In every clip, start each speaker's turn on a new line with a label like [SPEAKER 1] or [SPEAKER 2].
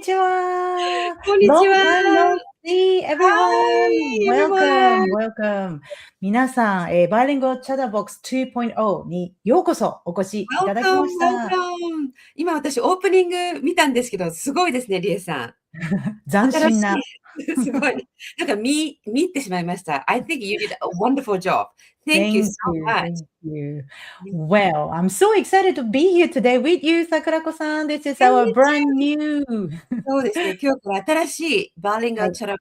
[SPEAKER 1] にちは。
[SPEAKER 2] こんにち
[SPEAKER 1] Long
[SPEAKER 2] は。
[SPEAKER 1] time no see, everyone.
[SPEAKER 2] Hi,
[SPEAKER 1] Welcome. 皆さん、Bilingual Chatterbox 2.0 にようこそお越しいただきました。
[SPEAKER 2] Welcome. 今私オープニング見たんですけど、すごいですね、リエさん。
[SPEAKER 1] 斬新な。
[SPEAKER 2] すごい。なんか見入ってしまいました。I think you did a wonderful job. Thank you so much.
[SPEAKER 1] Thank you. Well, I'm so excited to be here today with you, Sakurako san. This is our brand new.
[SPEAKER 2] そうですね、今日から新しいBilingual Chatterbox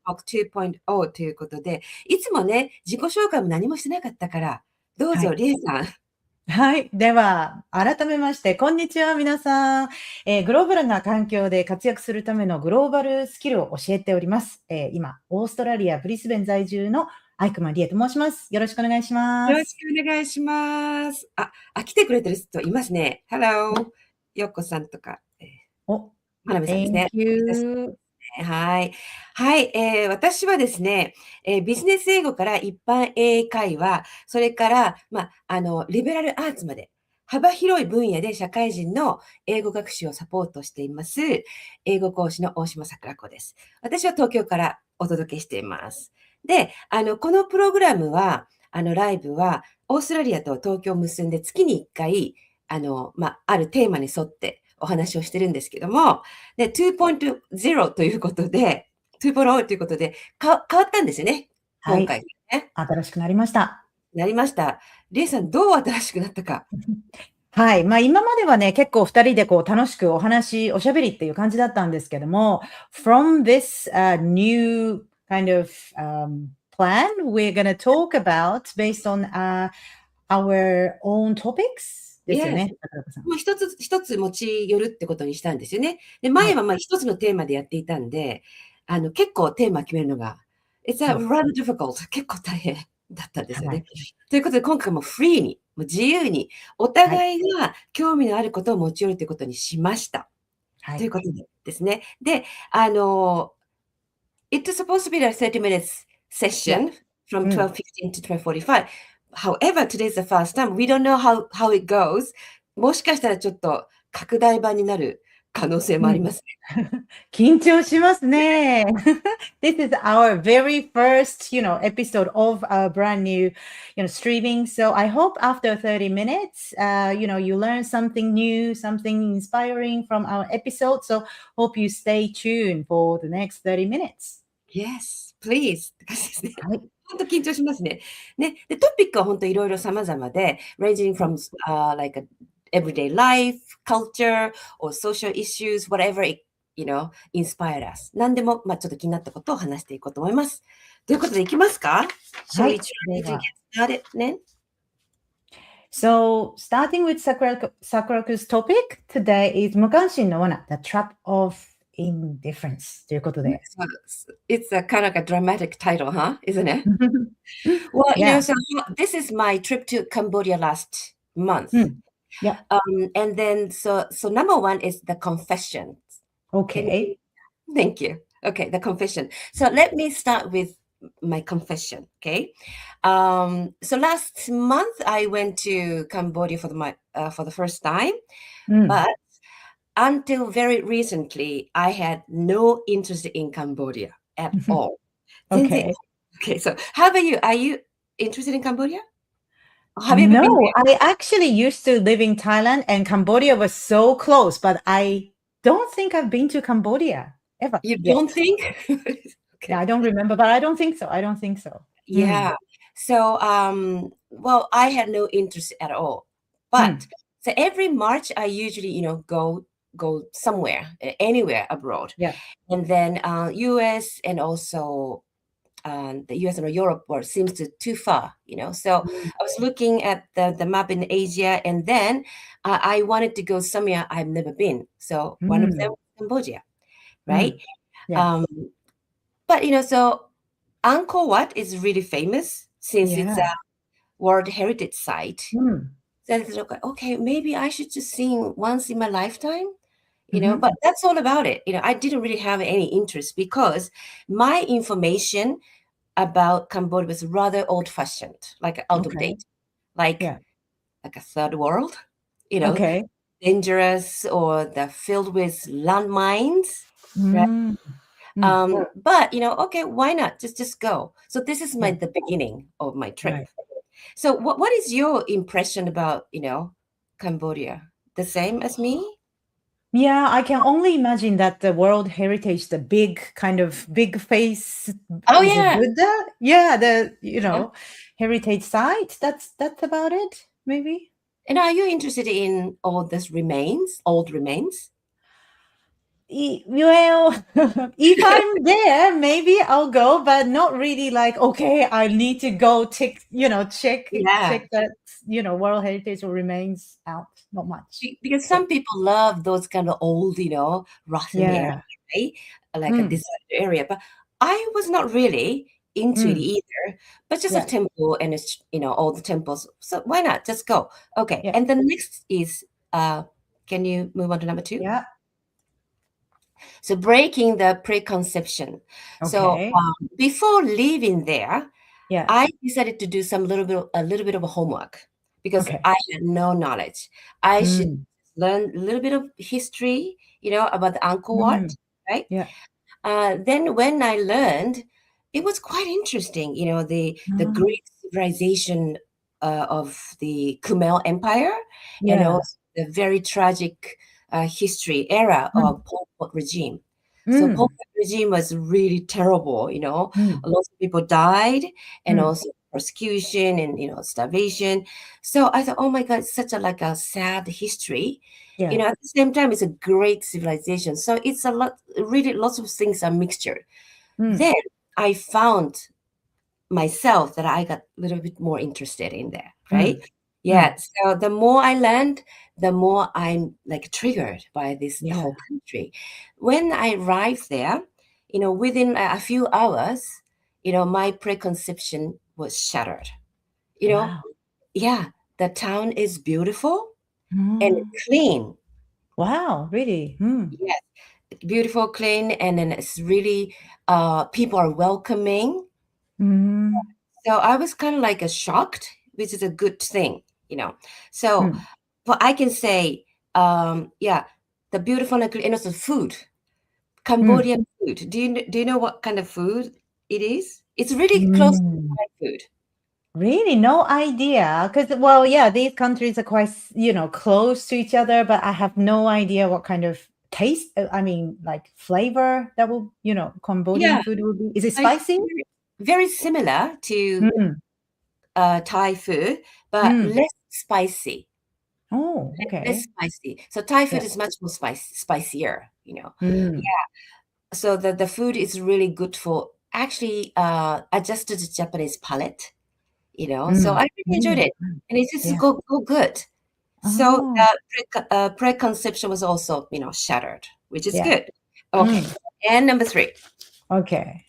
[SPEAKER 2] 2.0ということで、いつもね、自己紹介も何もしてなかったから、どうぞ、リエさん。
[SPEAKER 1] はい。では、改めまして、こんにちは、皆さん。グローバルな環境で活躍するためのグローバルスキルを教えております。今、オーストラリア・ブリスベン在住のアイクマン・リエと申します。よろしくお願いします。
[SPEAKER 2] よろしくお願いします。来てくれてる人いますね。Hello、よっこさんとか。まなみさんですね。
[SPEAKER 1] Thank you.
[SPEAKER 2] はい。はい、私はですね、ビジネス英語から一般英会話、それから、リベラルアーツまで、幅広い分野で社会人の英語学習をサポートしています、英語講師の大島桜子です。私は東京からお届けしています。で、このプログラムは、ライブは、オーストラリアと東京を結んで月に1回、あるテーマに沿ってお話をしてるんですけども、で、2.0 ということで、2.0 ということで、変わったんですよね。今回、ね。
[SPEAKER 1] 新しくなりました。
[SPEAKER 2] なりました。リエさん、どう新しくなったか。
[SPEAKER 1] はい。今まではね、結構二人で楽しくおしゃべりっていう感じだったんですけども、from this new kind of plan, we're going to talk about based on our own topics. ですよね。
[SPEAKER 2] 一つ持ち寄るってことにしたんですよね。で、前は一つのテーマでやっていたんで、結構テーマ決めるのが、It's a rather difficult. 結構大変だったんですよね。ということで、今回もフリーに、もう自由に、お互いが興味のあることを持ち寄るということにしました。ということでですね。で、It's supposed to be a 30 minutes session from 12:15 to 12:45. However, today's the first time. We don't know how it goes. もしかしたらちょっと拡大版になる可能性もありますね。
[SPEAKER 1] 緊張しますね。This is our very first, episode of our brand new, streaming. So I hope after 30 minutes, you learn something new, something inspiring from our episode. So hope you stay tuned for the next 30 minutes.
[SPEAKER 2] Yes, please. って感じですね。本当緊張しますね。ね。で、トピックは本当いろいろ様々で、ranging from like everyday life, culture, or social issues, whatever it, inspire us. 何でも、ちょっと気になったことを話していこうと思います。ということで、いきますか？ Shall we try to get started, ね。
[SPEAKER 1] So, starting with Sakurako's topic, today is 無関心の罠 the trap of indifference ということで。
[SPEAKER 2] It's a kind of a dramatic title, huh? Isn't it? Well, so this is my trip to Cambodia last month.
[SPEAKER 1] Yeah.
[SPEAKER 2] And then, so number one is the confession.
[SPEAKER 1] Okay.
[SPEAKER 2] Thank you. Okay, the confession. So let me start with my confession, okay? So last month I went to Cambodia for the first time, but until very recently, I had no interest in Cambodia at all.
[SPEAKER 1] Okay.
[SPEAKER 2] Okay, so how about you? Are you interested in Cambodia?
[SPEAKER 1] No, I actually used to live in Thailand and Cambodia was so close, but I don't think I've been to Cambodia ever.
[SPEAKER 2] You don't think?
[SPEAKER 1] Okay. Yeah, I don't remember, but I don't think so.
[SPEAKER 2] Yeah. So, well, I had no interest at all. But so every March, I usually, go somewhere, anywhere abroad.
[SPEAKER 1] Yeah.
[SPEAKER 2] And then US and also the US and Europe seems too far, So I was looking at the map in Asia, and then I wanted to go somewhere I've never been. So one of them was Cambodia, right?
[SPEAKER 1] Yeah.
[SPEAKER 2] But so Angkor Wat is really famous since it's a World Heritage Site. So I thought, okay, maybe I should just sing once in my lifetime. But that's all about it. I didn't really have any interest because my information about Cambodia was rather old-fashioned, like out of date, like a third world, dangerous or filled with landmines. right?
[SPEAKER 1] Mm. Mm.
[SPEAKER 2] But okay, why not? Just go. So this is
[SPEAKER 1] Yeah.
[SPEAKER 2] the beginning of my trip.
[SPEAKER 1] Right.
[SPEAKER 2] So what is your impression about, Cambodia? The same as me?
[SPEAKER 1] Yeah, I can only imagine that the World Heritage, the big face,
[SPEAKER 2] Oh
[SPEAKER 1] is it
[SPEAKER 2] yeah.
[SPEAKER 1] Buddha? Yeah,
[SPEAKER 2] Yeah.
[SPEAKER 1] heritage site. That's about it, maybe.
[SPEAKER 2] And are you interested in all this old remains?
[SPEAKER 1] Well, if I'm there, maybe I'll go, but not really like, okay, I need to go check
[SPEAKER 2] Yeah.
[SPEAKER 1] that, World Heritage remains out. Not much.
[SPEAKER 2] Because some people love those kind of old, rotten area,
[SPEAKER 1] Yeah.
[SPEAKER 2] right? Like a deserted area. But I was not really into it either. But just a
[SPEAKER 1] Yeah.
[SPEAKER 2] temple and it's, all the temples. So why not? Just go. Okay.
[SPEAKER 1] Yeah.
[SPEAKER 2] And the next is, can you move on to number 2?
[SPEAKER 1] Yeah.
[SPEAKER 2] So breaking the preconception. So
[SPEAKER 1] Okay.
[SPEAKER 2] before leaving there,
[SPEAKER 1] Yeah.
[SPEAKER 2] I decided to do a little bit of a homework because
[SPEAKER 1] Okay.
[SPEAKER 2] I had no knowledge. I should learn a little bit of history, about the Angkor Wat, right?
[SPEAKER 1] Yeah.
[SPEAKER 2] Then when I learned, it was quite interesting, the great civilization of the Khmer Empire, and
[SPEAKER 1] Yeah.
[SPEAKER 2] also the very tragic history era of Pol Pot regime. So Pol Pot regime was really terrible, a lot of people died, and also persecution and starvation. So I thought, oh my God, it's such a sad history.
[SPEAKER 1] Yeah.
[SPEAKER 2] At the same time, it's a great civilization. So it's really lots of things are mixtured. Then I found myself that I got a little bit more interested in there, right? Yeah. So the more I learned, the more I'm triggered by the whole country. When I arrived there, within a few hours, my preconception was shattered.
[SPEAKER 1] Wow.
[SPEAKER 2] Yeah, the town is beautiful and clean.
[SPEAKER 1] Wow, really?
[SPEAKER 2] Yes, beautiful, clean, and then it's really people are welcoming. So I was kind of shocked, which is a good thing, So, but I can say, the beautiful and also food, Cambodian food. Do you know what kind of food it is? It's really close to Thai food.
[SPEAKER 1] Really? No idea. Because, well, yeah, these countries are quite, close to each other, but I have no idea what kind of taste, flavor that will, Cambodian
[SPEAKER 2] Yeah,
[SPEAKER 1] food will be. Is it
[SPEAKER 2] like
[SPEAKER 1] spicy?
[SPEAKER 2] very similar to Thai food, but less spicy.
[SPEAKER 1] Oh,
[SPEAKER 2] Less
[SPEAKER 1] okay.
[SPEAKER 2] spicy. So Thai food
[SPEAKER 1] Yeah.
[SPEAKER 2] is much more spicier, Yeah. So the food is really good for actually adjusted the Japanese palate, So I really enjoyed it, and it just
[SPEAKER 1] Yeah.
[SPEAKER 2] go good. So
[SPEAKER 1] Oh,
[SPEAKER 2] the preconception was also, shattered, which is
[SPEAKER 1] yeah.
[SPEAKER 2] good. Okay, and number 3.
[SPEAKER 1] Okay.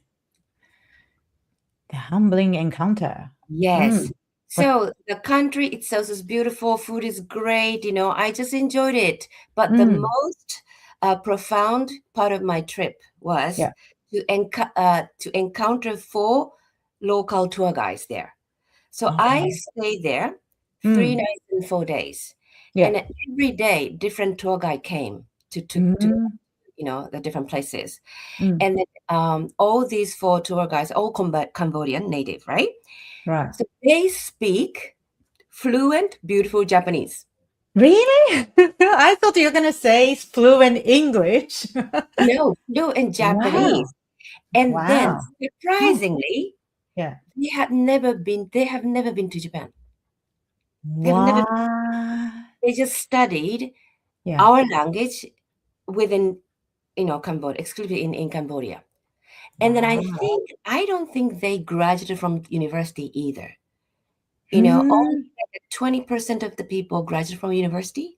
[SPEAKER 1] The humbling encounter.
[SPEAKER 2] Yes. So the country itself is beautiful. Food is great. I just enjoyed it. But the most profound part of my trip was to encounter 4 local tour guides there. So I stayed there 3 nights and 4 days.
[SPEAKER 1] Yeah.
[SPEAKER 2] And every day, different tour guide came to the different places. And then all these 4 tour guides, all Cambodian native, right?
[SPEAKER 1] Right.
[SPEAKER 2] So they speak fluent, beautiful Japanese.
[SPEAKER 1] Really? I thought you were going to say fluent English.
[SPEAKER 2] No, fluent Japanese.
[SPEAKER 1] Wow.
[SPEAKER 2] And then,
[SPEAKER 1] Wow.
[SPEAKER 2] surprisingly,
[SPEAKER 1] Yeah.
[SPEAKER 2] they have never been to Japan.
[SPEAKER 1] Wow.
[SPEAKER 2] They just studied
[SPEAKER 1] Yeah.
[SPEAKER 2] our language within, Cambodia, exclusively in Cambodia. And then I don't think they graduated from university either. Only 20% of the people graduate from university.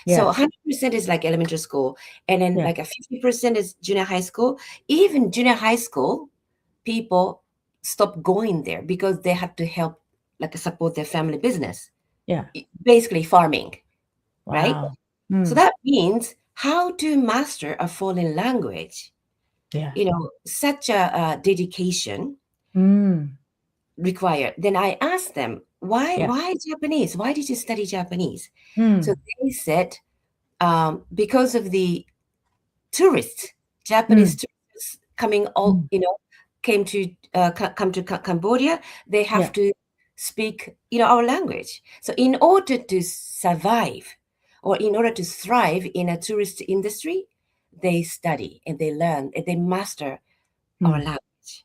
[SPEAKER 2] So 100% is like elementary school. And then like a 50% is junior high school. Even junior high school, people stop going there because they have to help, support their family business.
[SPEAKER 1] Yeah.
[SPEAKER 2] Basically farming, right?
[SPEAKER 1] Wow.
[SPEAKER 2] So that means how to master a foreign language.
[SPEAKER 1] Yeah.
[SPEAKER 2] Such a dedication required. Then I asked them, why Japanese? Why did you study Japanese? So they said, because of the tourists Japanese tourists coming all, came to come to Cambodia, they have to speak, our language. So in order to survive or in order to thrive in a tourist industry, they study and they learn and they master our language.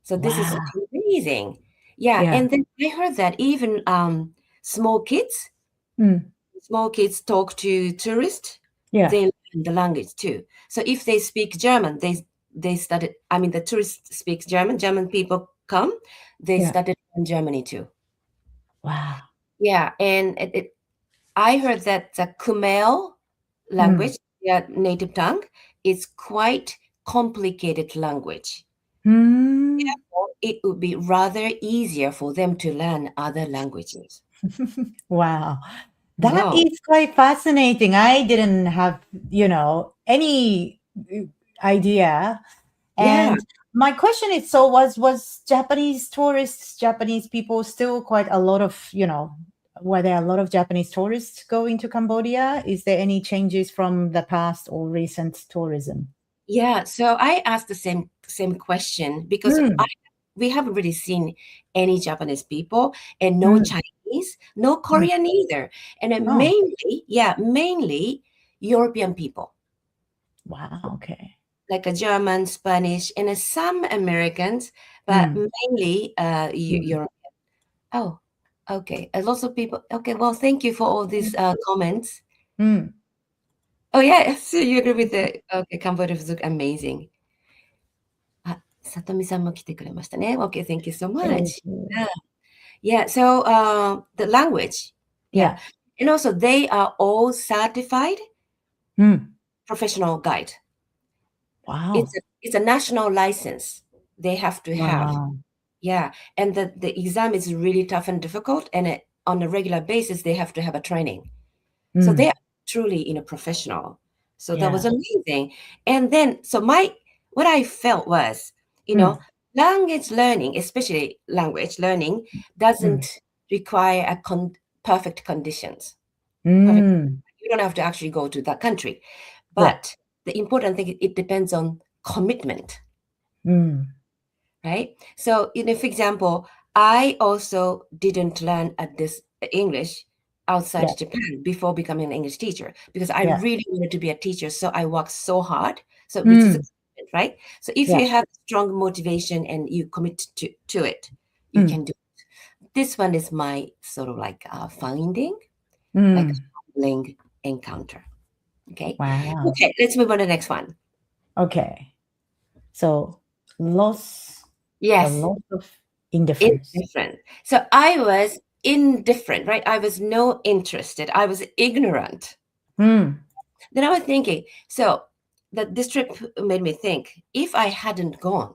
[SPEAKER 2] So this is amazing. Yeah. And then I heard that even small kids talk to tourists, they learn the language too. So if they speak German, they study, the tourists speak German people come, they study in Germany too.
[SPEAKER 1] Wow.
[SPEAKER 2] Yeah. And I heard that the Khmer language, their native tongue, is quite complicated language. Therefore, it would be rather easier for them to learn other languages.
[SPEAKER 1] Wow. That is quite fascinating. I didn't have, any idea. And my question is, so was Japanese tourists, Japanese people still quite a lot of, were there a lot of Japanese tourists going to Cambodia? Is there any changes from the past or recent tourism?
[SPEAKER 2] Yeah, so I asked the same question because we haven't really seen any Japanese people and no Chinese, no Korean either. And then mainly European people.
[SPEAKER 1] Wow, okay.
[SPEAKER 2] Like a German, Spanish, and some Americans, but mainly European. Oh, okay. A lot of people. Okay, well, thank you for all these comments. Oh, yeah, so you agree with the Cambodia look amazing. Satomi-san も来てくれましたね. Okay, thank you so much. Yeah, so the language. Yeah. And also they are all certified professional guide.
[SPEAKER 1] Wow.
[SPEAKER 2] It's a national license they have to have. Yeah. And the exam is really tough and difficult. And on a regular basis, they have to have a training. So they are truly professional. So that was amazing. And then, so what I felt was, language learning, especially language learning, doesn't require perfect conditions. You don't have to actually go to that country. But the important thing, it depends on commitment. Right? So, for example, I also didn't learn this English outside Japan before becoming an English teacher because I really wanted to be a teacher. So I worked so hard. So which is a commitment, right? So if you have strong motivation and you commit to it, you can do it. This one is my sort of like finding, like a humbling encounter. Okay.
[SPEAKER 1] Wow.
[SPEAKER 2] Okay, let's move on to the next one.
[SPEAKER 1] Okay. So loss.
[SPEAKER 2] Yes.
[SPEAKER 1] A loss of indifference.
[SPEAKER 2] Indifferent. So I was indifferent, right? I was no interested. I was ignorant. Then I was thinking, so this trip made me think, if I hadn't gone,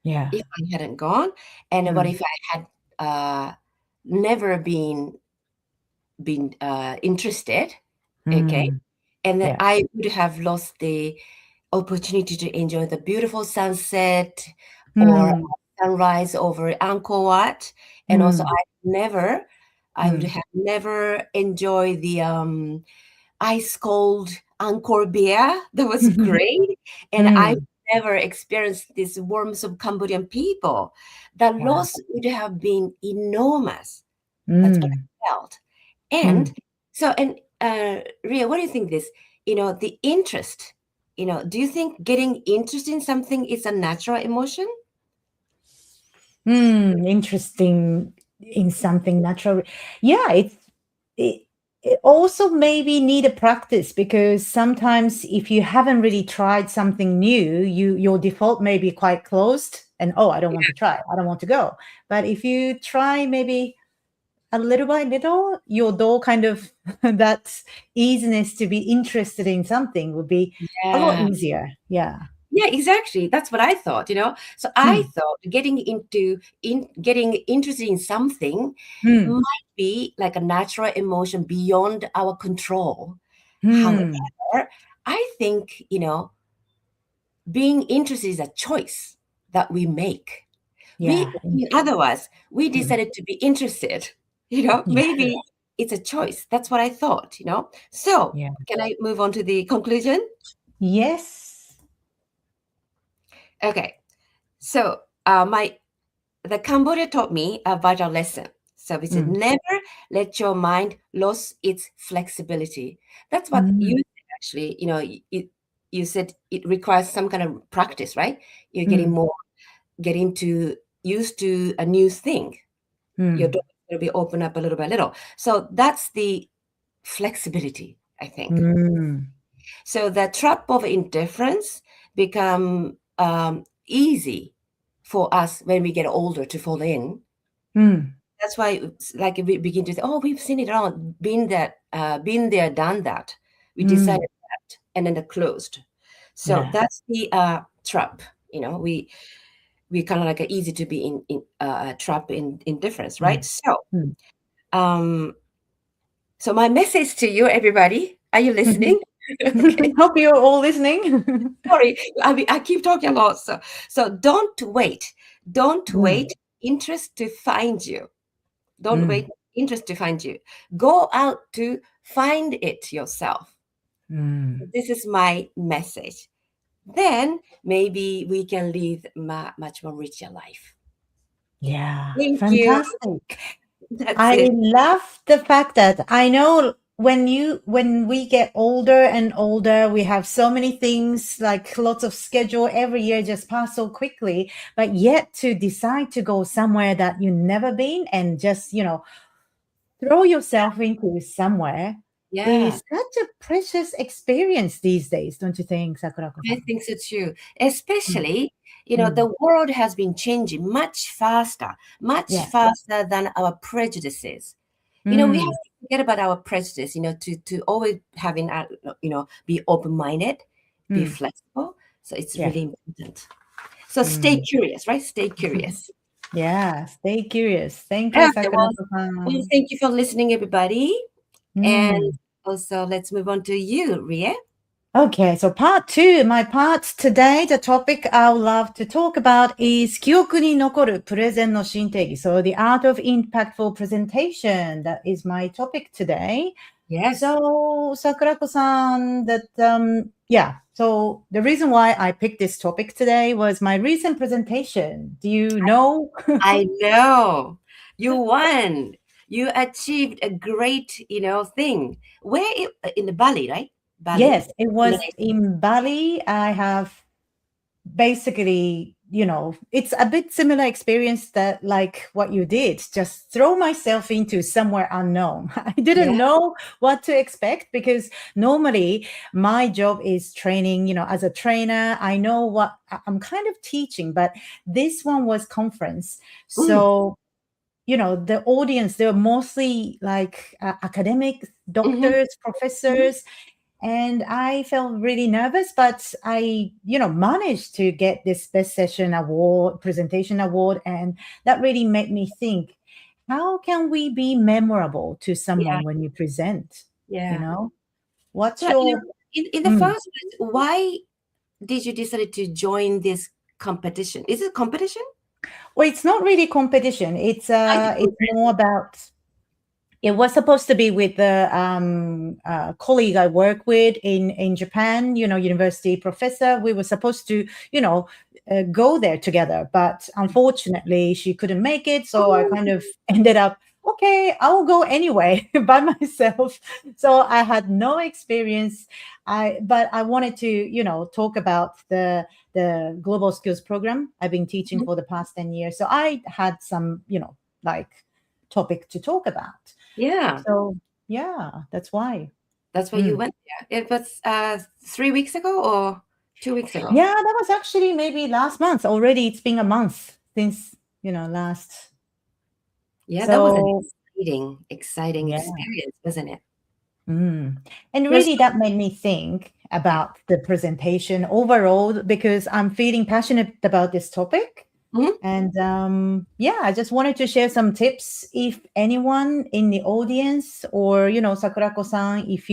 [SPEAKER 2] and what if I had never been interested, okay? And then I would have lost the opportunity to enjoy the beautiful sunset or sunrise over Angkor Wat. And also I would have never enjoyed the ice cold Angkor beer. That was great. And I never experienced this warmth of Cambodian people. The loss would have been enormous. That's what I felt. And Rie, what do you think this? The interest, do you think getting interested in something is a natural emotion?
[SPEAKER 1] Interesting in something natural. Yeah, it also maybe need a practice because sometimes if you haven't really tried something new, your default may be quite closed and I don't want to try, I don't want to go. But if you try maybe a little by little, your door kind of that easiness to be interested in something would be a lot easier. Yeah,
[SPEAKER 2] exactly. That's what I thought, So I thought getting interested in something might be like a natural emotion beyond our control. However, I think, being interested is a choice that we make. In other words, we decided to be interested. Maybe it's a choice. That's what I thought, So can I move on to the conclusion?
[SPEAKER 1] Yes.
[SPEAKER 2] Okay. So the Cambodia taught me a vital lesson. So we said, never let your mind lose its flexibility. That's what you said, actually. You said it requires some kind of practice, right? You're getting used to a new thing. Your door will be open up a little by little. So that's the flexibility, I think. So the trap of indifference become easy for us when we get older to fall in. That's why, like, we begin to say, "Oh, we've seen it all, been there, done that." We decided that, and then it closed. So that's the trap. We kind of like easy to be in trap in indifference, right? So, so my message to you, everybody, are you listening?
[SPEAKER 1] Okay. Hope you're all listening.
[SPEAKER 2] Sorry, I keep talking a lot. So don't wait. Don't wait interest to find you. Don't wait interest to find you. Go out to find it yourself. This is my message. Then maybe we can live much more richer life.
[SPEAKER 1] Yeah,
[SPEAKER 2] Thank
[SPEAKER 1] fantastic.
[SPEAKER 2] you. That's
[SPEAKER 1] I
[SPEAKER 2] it.
[SPEAKER 1] love the fact that I know when we get older and older, we have so many things, like lots of schedule every year just pass so quickly, but yet to decide to go somewhere that you've never been and just, throw yourself into somewhere is such a precious experience these days, don't you think, Sakurako-san?
[SPEAKER 2] I think so too. Especially, the world has been changing much faster than our prejudices. We have to forget about our prejudice, to always having, be open-minded, be flexible. So it's really important. So stay curious, right? Stay curious.
[SPEAKER 1] Yeah, stay curious. Thank you,
[SPEAKER 2] Okay, well,
[SPEAKER 1] Sakurako-san.
[SPEAKER 2] thank you for listening, everybody. And also, let's move on to you, Rie.
[SPEAKER 1] Okay, so part 2, my part today, the topic I would love to talk about is 記憶に残るプレゼンの新定義. So the art of impactful presentation, that is my topic today.
[SPEAKER 2] Yes.
[SPEAKER 1] So Sakurako-san, so the reason why I picked this topic today was my recent presentation. Do you know?
[SPEAKER 2] I know. You won. You achieved a great, thing. Where in the Bali, right? Bali.
[SPEAKER 1] Yes, it was in Bali. I have basically, it's a bit similar experience that like what you did, just throw myself into somewhere unknown. I didn't know what to expect because normally my job is training, as a trainer. I know what I'm kind of teaching, but this one was conference. So, the audience, they're mostly like academic doctors, professors. And I felt really nervous, but I, managed to get this best session award, presentation award. And that really made me think, how can we be memorable to someone when you present? What's your...
[SPEAKER 2] in the first place, why did you decide to join this competition? Is it competition?
[SPEAKER 1] Well, it's not really competition. It's more about... It was supposed to be with the colleague I work with in Japan, university professor. We were supposed to, go there together. But unfortunately, she couldn't make it. So I kind of ended up, okay, I'll go anyway by myself. So I had no experience. But I wanted to, talk about the Global Skills Program I've been teaching for the past 10 years. So I had some, topic to talk about.
[SPEAKER 2] Yeah.
[SPEAKER 1] So, that's why.
[SPEAKER 2] That's why you went there. It was 3 weeks ago or 2 weeks ago?
[SPEAKER 1] Yeah, that was actually maybe last month. Already it's been a month since, last.
[SPEAKER 2] Yeah, that was an exciting experience, wasn't it?
[SPEAKER 1] And really that made me think about the presentation overall because I'm feeling passionate about this topic. And I just wanted to share some tips if anyone in the audience or, Sakurako-san, if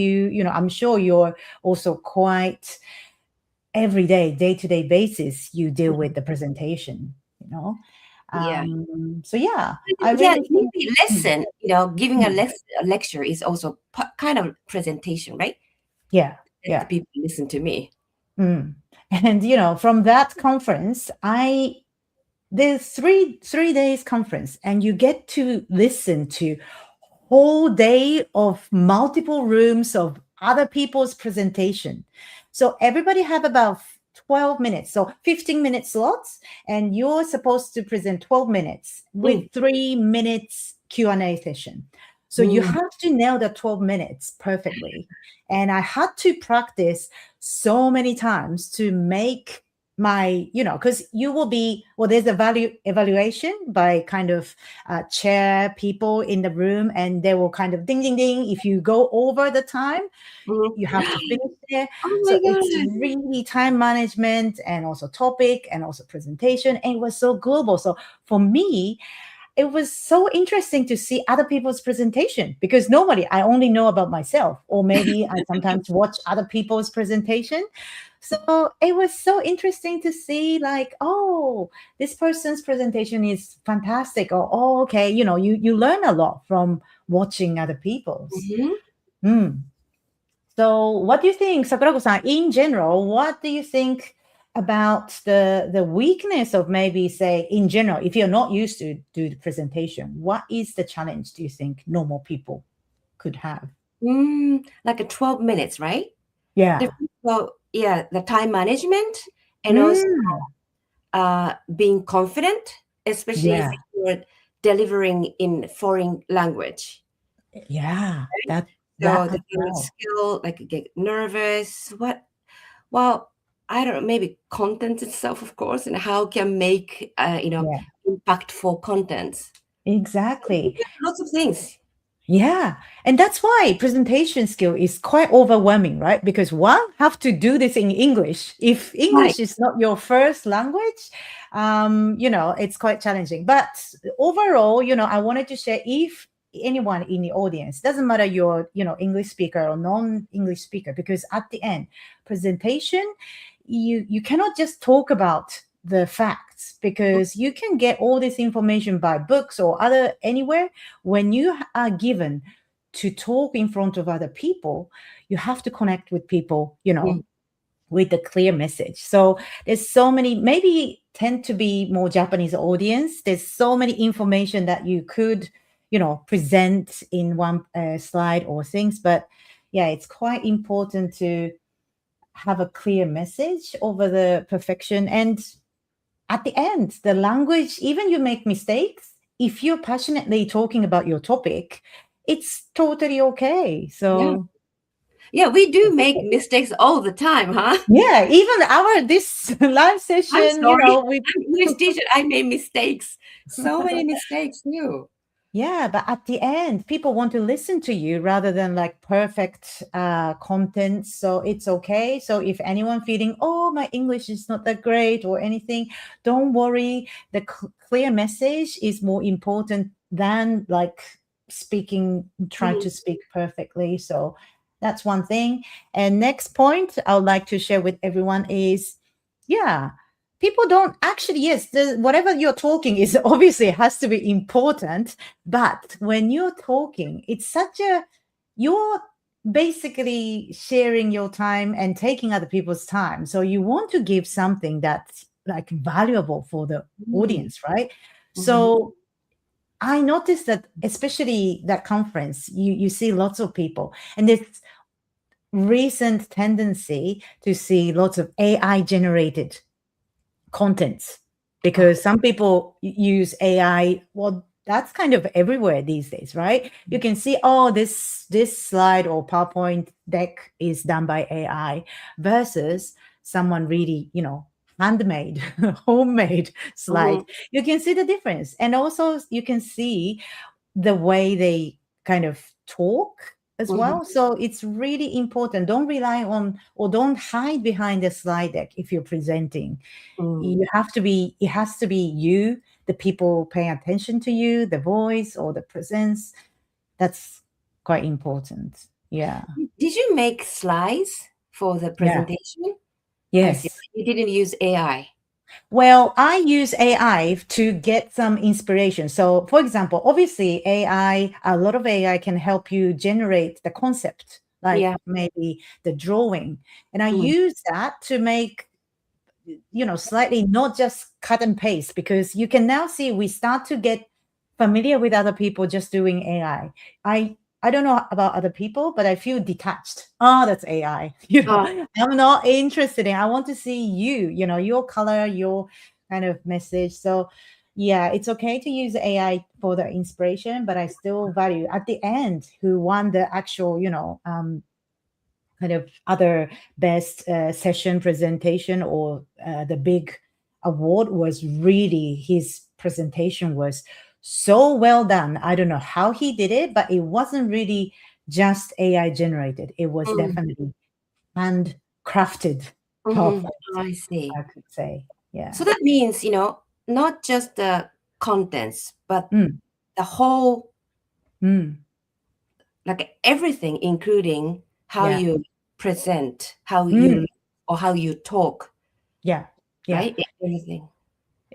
[SPEAKER 1] I'm sure you're also quite everyday, day-to-day basis, you deal with the presentation, So I really think
[SPEAKER 2] lesson, giving a lecture is also kind of presentation, right?
[SPEAKER 1] Yeah.
[SPEAKER 2] The people listen to me.
[SPEAKER 1] And from that conference, there's three days conference, and you get to listen to whole day of multiple rooms of other people's presentation. So everybody have about 12 minutes, so 15-minute slots, and you're supposed to present 12 minutes with 3 minutes Q&A session. So you have to nail the 12 minutes perfectly. And I had to practice so many times to make my, because you will be, there's a value evaluation by kind of chair people in the room, and they will kind of ding, ding, ding. If you go over the time, you have to finish there. So it's really time management and also topic and also presentation. And it was so global. So for me, it was so interesting to see other people's presentation, because normally I only know about myself, or maybe I sometimes watch other people's presentation. So it was so interesting to see, like, oh, this person's presentation is fantastic. Or, oh, okay, you learn a lot from watching other people's. So what do you think, Sakurako-san, in general, what do you think about the weakness of, maybe say in general, if you're not used to do the presentation, what is the challenge do you think normal people could have?
[SPEAKER 2] Like a 12 minutes, right?
[SPEAKER 1] Yeah.
[SPEAKER 2] So yeah, the time management, and also being confident, especially if you're delivering in foreign language.
[SPEAKER 1] Yeah,
[SPEAKER 2] right? So the skill, like get nervous. Well, I don't know, maybe content itself, of course, and how can make impactful content.
[SPEAKER 1] Exactly.
[SPEAKER 2] Lots of things.
[SPEAKER 1] Yeah. And that's why presentation skill is quite overwhelming, right? Because one, have to do this in English. If English is not your first language, it's quite challenging. But overall, I wanted to share, if anyone in the audience, doesn't matter you're, English speaker or non-English speaker, because at the end, presentation, you cannot just talk about the facts, because you can get all this information by books or anywhere. When you are given to talk in front of other people, you have to connect with people, with a clear message. So there's so many, maybe tend to be more Japanese audience. There's so many information that you could, present in one slide or things. But yeah, it's quite important to have a clear message over the perfection. And at the end, the language, even you make mistakes, if you're passionately talking about your topic, it's totally okay. So
[SPEAKER 2] yeah, we do make mistakes all the time, huh?
[SPEAKER 1] Yeah, even this live session,
[SPEAKER 2] English teacher, I made mistakes. So many mistakes too.
[SPEAKER 1] Yeah, but at the end, people want to listen to you rather than like perfect content. So it's okay. So if anyone feeling, oh, my English is not that great or anything, don't worry. The clear message is more important than like trying to speak perfectly. So that's one thing. And next point I would like to share with everyone is, people don't actually, yes, whatever you're talking is obviously has to be important. But when you're talking, it's you're basically sharing your time and taking other people's time. So you want to give something that's like valuable for the audience, right? So I noticed that, especially that conference, you see lots of people, and there's recent tendency to see lots of AI generated contents, because some people use AI. Well, that's kind of everywhere these days, right? You can see, oh, this slide or PowerPoint deck is done by AI versus someone really, handmade, homemade slide. You can see the difference. And also you can see the way they kind of talk as well. So it's really important. Don't rely on, or don't hide behind the slide deck if you're presenting. It has to be you, the people paying attention to you, the voice or the presence. That's quite important. Yeah.
[SPEAKER 2] Did you make slides for the presentation?
[SPEAKER 1] Yes.
[SPEAKER 2] You didn't use AI.
[SPEAKER 1] Well, I use AI to get some inspiration. So, for example, obviously a lot of AI can help you generate the concept, like maybe the drawing. And I use that to make slightly not just cut and paste, because you can now see we start to get familiar with other people just doing AI. I don't know about other people, but I feel detached. Oh, that's AI. I'm not interested in. I want to see you, your color, your kind of message. So yeah, it's okay to use AI for the inspiration, but I still value at the end who won the actual, kind of other best session presentation or the big award was really, his presentation was so well done. I don't know how he did it, but it wasn't really just AI generated. It was definitely handcrafted.
[SPEAKER 2] I see.
[SPEAKER 1] I could say. Yeah.
[SPEAKER 2] So that means, not just the contents, but the whole, like everything, including how you present, how you talk.
[SPEAKER 1] Yeah.
[SPEAKER 2] Right? Everything.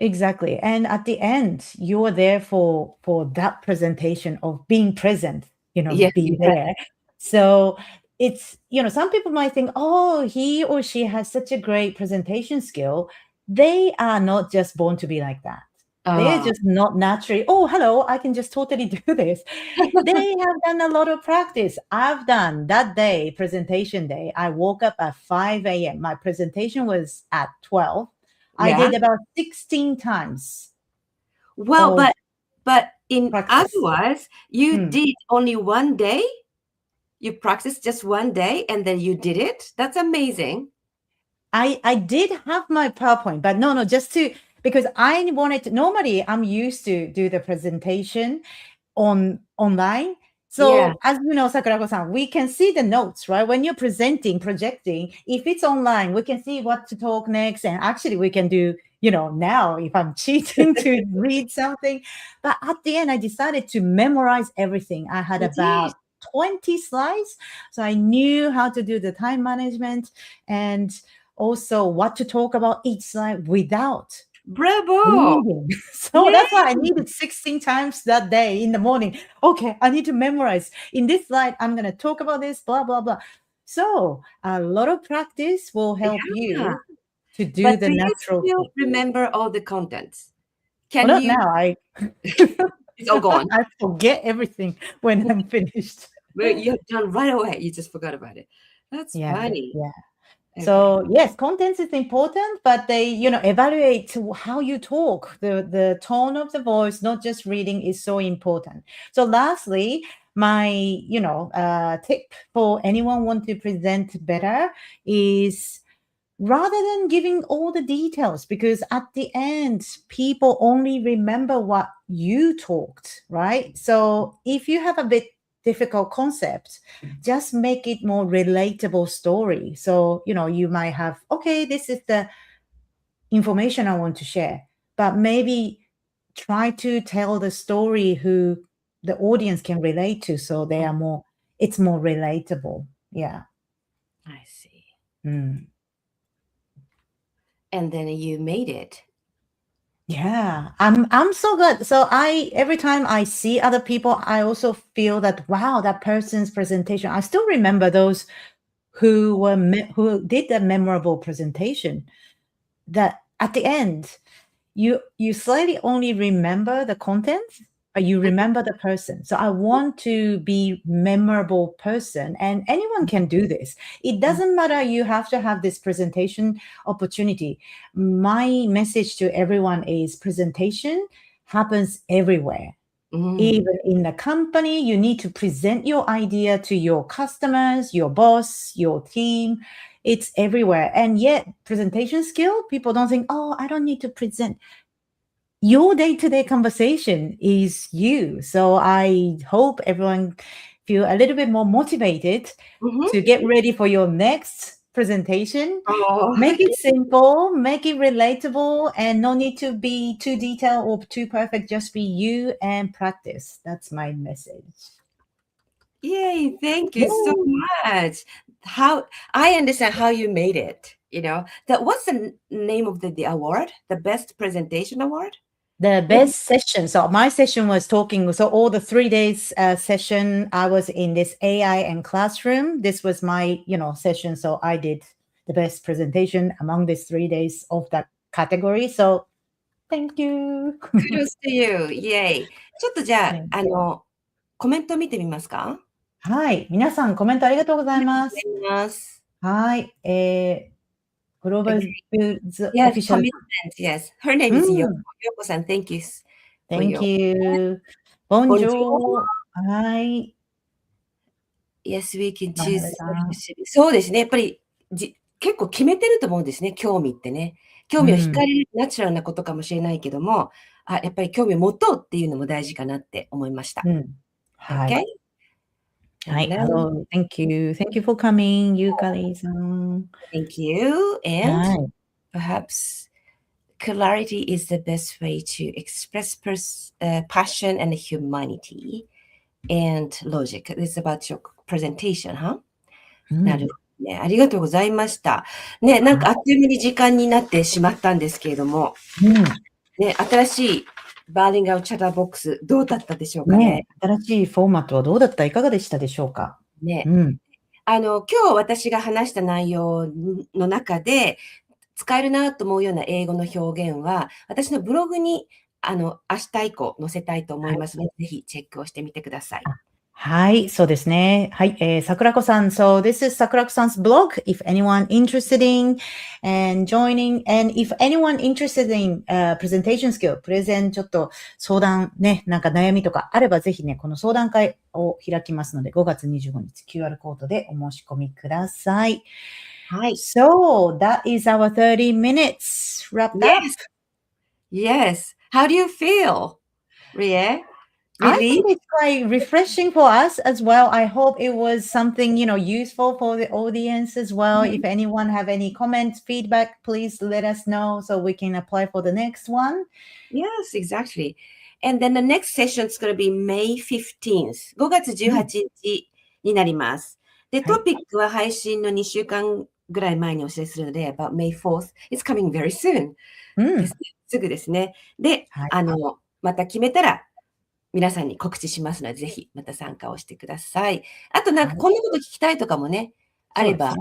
[SPEAKER 1] Exactly. And at the end, you're there for that presentation of being present, being there. So it's, some people might think, oh, he or she has such a great presentation skill. They are not just born to be like that. They're just not naturally, oh, hello, I can just totally do this. They have done a lot of practice. I've done that day, presentation day. I woke up at 5 a.m. My presentation was at 12. I did about 16 times.
[SPEAKER 2] Well, but in otherwise, you did only one day? You practiced just one day and then you did it? That's amazing.
[SPEAKER 1] I did have my PowerPoint, but no, because I wanted to, normally I'm used to do the presentation online. So as you know, Sakurako-san, we can see the notes, right? When you're projecting, if it's online, we can see what to talk next. And actually we can do, now if I'm cheating to read something. But at the end, I decided to memorize everything. I had about 20 slides. So I knew how to do the time management and also what to talk about each slide without
[SPEAKER 2] Bravo!
[SPEAKER 1] So that's why I needed 16 times that day in the morning. Okay, I need to memorize. In this slide, I'm going to talk about this, blah, blah, blah. So a lot of practice will help you to do the natural.
[SPEAKER 2] Do you still remember all the contents?
[SPEAKER 1] Not now.
[SPEAKER 2] It's all gone.
[SPEAKER 1] I forget everything when I'm finished.
[SPEAKER 2] Well, you're done right away. You just forgot about it. That's funny.
[SPEAKER 1] Yeah. Okay. So yes, contents is important, but they, evaluate how you talk. The tone of the voice, not just reading, is so important. So lastly, my, tip for anyone want to present better is rather than giving all the details, because at the end, people only remember what you talked, right? So if you have a bit difficult concept, just make it more relatable story. So, you might have, okay, this is the information I want to share, but maybe try to tell the story who the audience can relate to. So it's more relatable. Yeah.
[SPEAKER 2] I see. And then you made it.
[SPEAKER 1] Yeah, I'm so good. So every time I see other people, I also feel that, wow, that person's presentation. I still remember those who did the memorable presentation. That at the end, you slightly only remember the contents, but you remember the person. So I want to be memorable person, and anyone can do this. It doesn't matter. You have to have this presentation opportunity. My message to everyone is presentation happens everywhere. Even in the company, you need to present your idea to your customers, your boss, your team. It's everywhere. And yet presentation skill, people don't think, oh, I don't need to present. Your day-to-day conversation is you. So I hope everyone feel a little bit more motivated to get ready for your next presentation. Make it simple, make it relatable, and no need to be too detailed or too perfect. Just be you and practice. That's my message.
[SPEAKER 2] Yay, thank you so much. I understand how you made it. What's the name of the award? The best presentation award?
[SPEAKER 1] The best session. So my session was talking. So all the 3 days session, I was in this AI and classroom. This was my, session. So I did the best presentation among these 3 days of that category. So, thank you.
[SPEAKER 2] Kudos to you. Yay. ちょっとじゃあ、コメント見てみますか？
[SPEAKER 1] はい。皆さんコメントありがとうございます。はい。グローバルスキルズオフィシャル。
[SPEAKER 2] Yes. Her name is Yoko. Yoko-san, thank you.
[SPEAKER 1] Thank you. Bonjour. はい。
[SPEAKER 2] Yes, we can choose. そうですね。やっぱり結構決めてると思うんですね。興味ってね。興味を惹かれるナチュラルなことかもしれないけども、やっぱり興味を持とうっていうのも大事かなって思いました。
[SPEAKER 1] はい。
[SPEAKER 2] Okay?
[SPEAKER 1] はい。Hello. Thank you. Thank you for coming, ゆかりさん。
[SPEAKER 2] Thank you. And perhaps clarity is the best way to express passion and humanity and logic. It's about your presentation, huh? なるほどね。ありがとうございました。ね、なんかあっという間に時間になってしまったんですけれども、ね、新しいバーリンガルチャッターボックスどうだったでしょうかね。
[SPEAKER 1] 新しいフォーマットはどうだった？いかがでしたでしょうか？
[SPEAKER 2] ね。今日私が話した内容の中で使えるなと思うような英語の表現は、私のブログに明日以降載せたいと思いますので、ぜひチェックをしてみてください。
[SPEAKER 1] はい、そうですね。はい、桜子さん。So this is Sakurako-san's blog. If anyone interested in and joining, and if anyone interested in presentation skill, プレゼンちょっと相談ね、なんか悩みとかあればぜひね、この相談会を開きますので、5月25日 QR コードでお申し込みください。はい。So that is our 30 minutes wrapped up.
[SPEAKER 2] Yes. How do you feel, Rie?
[SPEAKER 1] I think it's quite refreshing for us as well. I hope it was something, useful for the audience as well. If anyone have any comments, feedback, please let us know so we can apply for the next one.
[SPEAKER 2] Yes, exactly. And then the next session is going to be May 15th. 5月18日になります。で、トピックは配信の2週間ぐらい前にお知らせするので、about May 4th. It's coming very soon. すぐですね。で、また決めたら、皆さんに告知しますので、ぜひまた参加をしてください。あとなんかこんなこと聞きたいとかもね、あれば、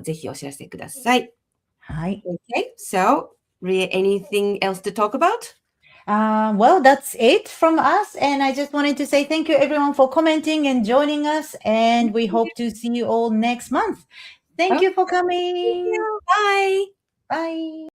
[SPEAKER 2] ぜひお知らせください。
[SPEAKER 1] はい。
[SPEAKER 2] Okay, so, Rie, anything else to talk about?
[SPEAKER 1] Well, that's it from us. And I just wanted to say thank you everyone for commenting and joining us. And we hope to see you all next month. Thank you for coming.
[SPEAKER 2] Thank you. Bye.
[SPEAKER 1] Bye.